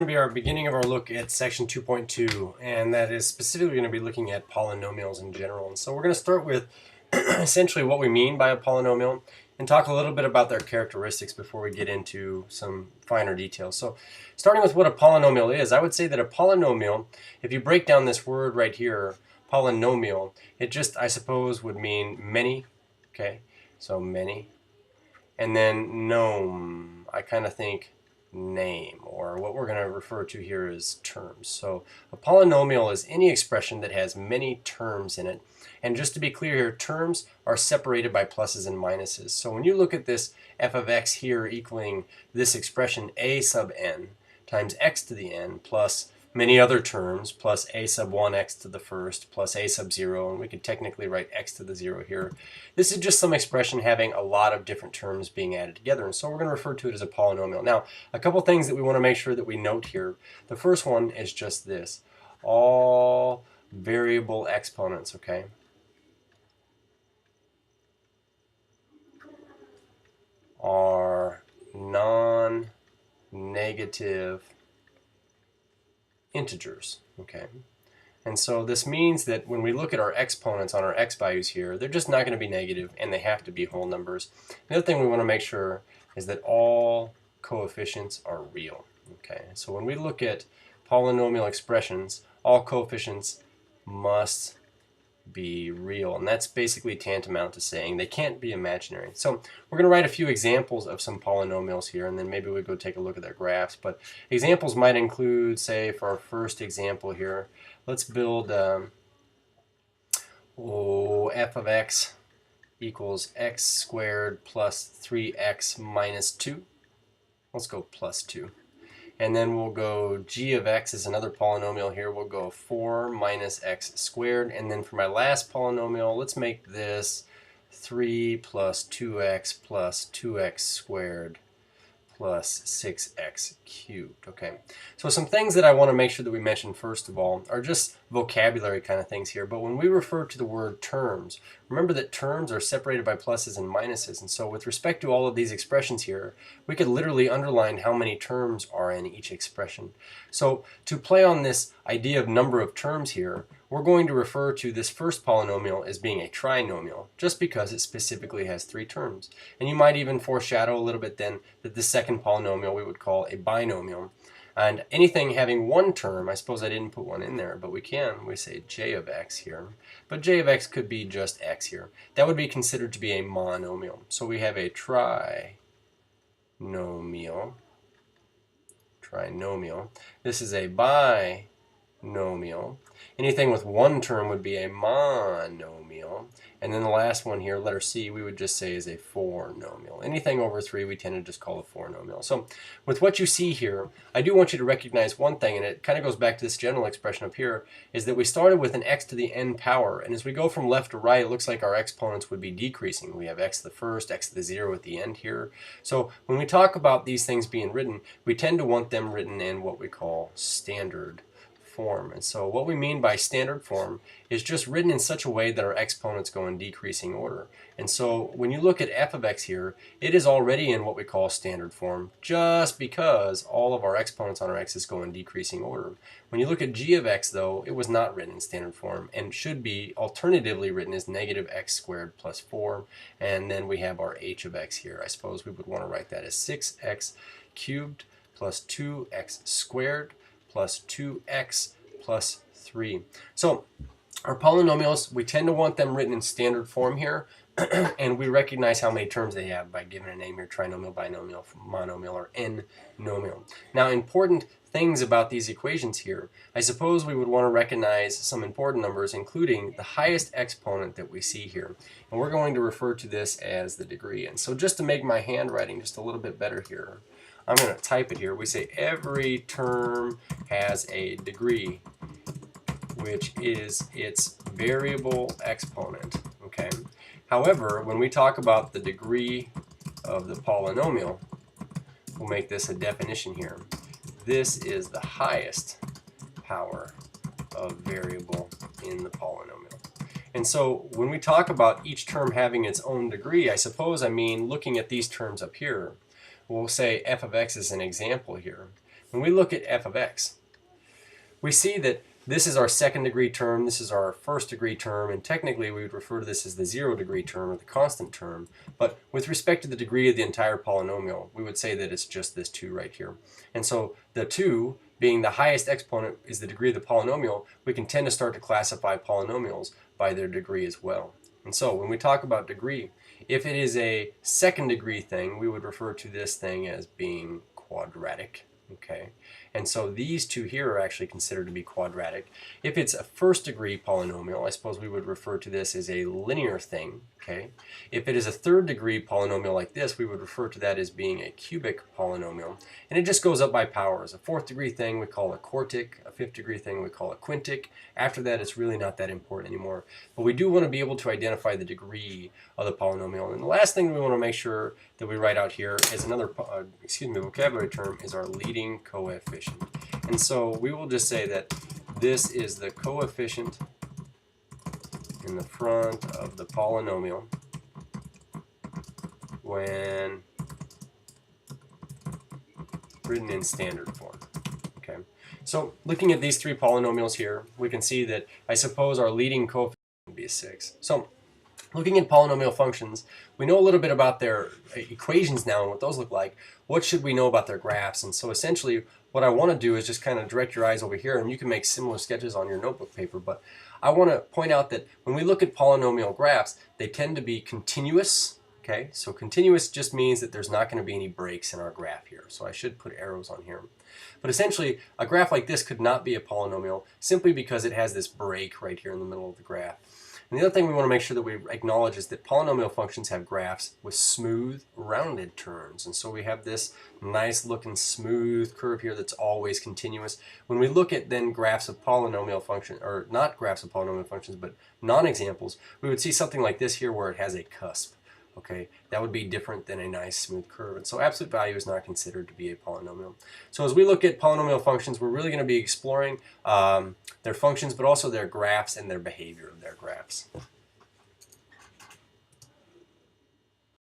Going to be our beginning of our look at section 2.2, and that is specifically going to be looking at polynomials in general. And so we're going to start with essentially what we mean by a polynomial and talk a little bit about their characteristics before we get into some finer details. So starting with what a polynomial is, I would say that a polynomial, if you break down this word right here, polynomial, it just, I suppose, would mean many, okay, so many, and then nome, I kind of think name, or what we're going to refer to here as terms. So a polynomial is any expression that has many terms in it. And just to be clear here, terms are separated by pluses and minuses. So when you look at this f of x here equaling this expression a sub n times x to the n plus many other terms plus a sub 1x to the first plus a sub 0, and we could technically write x to the 0 here. This is just some expression having a lot of different terms being added together, and so we're going to refer to it as a polynomial. Now, a couple things that we want to make sure that we note here. The first one is just this: all variable exponents, okay? Are non-negative integers, okay? And so this means that when we look at our exponents on our x values here, they're just not going to be negative, and they have to be whole numbers. The other thing we want to make sure is that all coefficients are real, okay? So when we look at polynomial expressions, all coefficients must be real, and that's basically tantamount to saying they can't be imaginary. So we're going to write a few examples of some polynomials here, and then maybe we'll go take a look at their graphs. But examples might include, say, for our first example here, let's build f of x equals x squared plus 3x minus 2. Let's go plus 2. And then we'll go g of x is another polynomial here. We'll go 4 minus x squared. And then for my last polynomial, let's make this 3 plus 2x plus 2x squared plus 6x cubed. Okay, so some things that I want to make sure that we mention first of all are just vocabulary kind of things here. But when we refer to the word terms, remember that terms are separated by pluses and minuses. And so with respect to all of these expressions here, we could literally underline how many terms are in each expression. So to play on this idea of number of terms here, we're going to refer to this first polynomial as being a trinomial, just because it specifically has 3 terms. And you might even foreshadow a little bit then that the second polynomial we would call a binomial. And anything having 1 term, I suppose I didn't put one in there, but we can. We say j of x here. But j of x could be just x here. That would be considered to be a monomial. So we have a trinomial. This is a binomial. Anything with 1 term would be a monomial. And then the last one here, letter C, we would just say is a four-nomial. Anything over 3 we tend to just call a four-nomial. So with what you see here, I do want you to recognize one thing, and it kind of goes back to this general expression up here, is that we started with an x to the n power, and as we go from left to right, it looks like our exponents would be decreasing. We have x to the first, x to the 0 at the end here. So when we talk about these things being written, we tend to want them written in what we call standard form. And so what we mean by standard form is just written in such a way that our exponents go in decreasing order. And so when you look at f of x here, it is already in what we call standard form, just because all of our exponents on our x's go in decreasing order. When you look at g of x, though, it was not written in standard form and should be alternatively written as negative x squared plus 4. And then we have our h of x here. I suppose we would want to write that as 6x cubed plus 2x squared plus 2x plus 3. So our polynomials, we tend to want them written in standard form here, and we recognize how many terms they have by giving a name here: trinomial, binomial, monomial, or n-nomial. Now, important things about these equations here, I suppose we would want to recognize some important numbers, including the highest exponent that we see here. And we're going to refer to this as the degree. And so just to make my handwriting just a little bit better here, I'm going to type it here. We say every term has a degree, which is its variable exponent. Okay. However, when we talk about the degree of the polynomial, we'll make this a definition here. This is the highest power of variable in the polynomial. And so when we talk about each term having its own degree, I suppose I mean looking at these terms up here. we'll say f of x is an example here. When we look at f of x, we see that this is our second degree term, this is our first degree term, and technically we would refer to this as the 0 degree term or the constant term. But with respect to the degree of the entire polynomial, we would say that it's just this 2 right here. And so the 2, being the highest exponent, is the degree of the polynomial. We can tend to start to classify polynomials by their degree as well. And so when we talk about degree, if it is a second degree thing, we would refer to this thing as being quadratic. Okay, and so these two here are actually considered to be quadratic. If it's a first degree polynomial, I suppose we would refer to this as a linear thing. Okay, if it is a third degree polynomial like this, we would refer to that as being a cubic polynomial, and it just goes up by powers. A fourth degree thing we call a quartic, a fifth degree thing we call a quintic. After that, it's really not that important anymore, but we do want to be able to identify the degree of the polynomial. And the last thing we want to make sure that we write out here is another vocabulary term is our leading coefficient. And so we will just say that this is the coefficient in the front of the polynomial when written in standard form. Okay, so looking at these three polynomials here, we can see that I suppose our leading coefficient would be a 6. So looking at polynomial functions, we know a little bit about their equations now and what those look like. What should we know about their graphs? And so essentially what I want to do is just kind of direct your eyes over here, and you can make similar sketches on your notebook paper, but I want to point out that when we look at polynomial graphs, they tend to be continuous. Okay, so continuous just means that there's not going to be any breaks in our graph here. So I should put arrows on here. But essentially, a graph like this could not be a polynomial simply because it has this break right here in the middle of the graph. And the other thing we want to make sure that we acknowledge is that polynomial functions have graphs with smooth, rounded turns. And so we have this nice looking smooth curve here that's always continuous. When we look at then graphs of polynomial functions, or not graphs of polynomial functions, but non-examples, we would see something like this here where it has a cusp. Okay, that would be different than a nice smooth curve. And so absolute value is not considered to be a polynomial. So as we look at polynomial functions, we're really going to be exploring their functions, but also their graphs and their behavior of their graphs.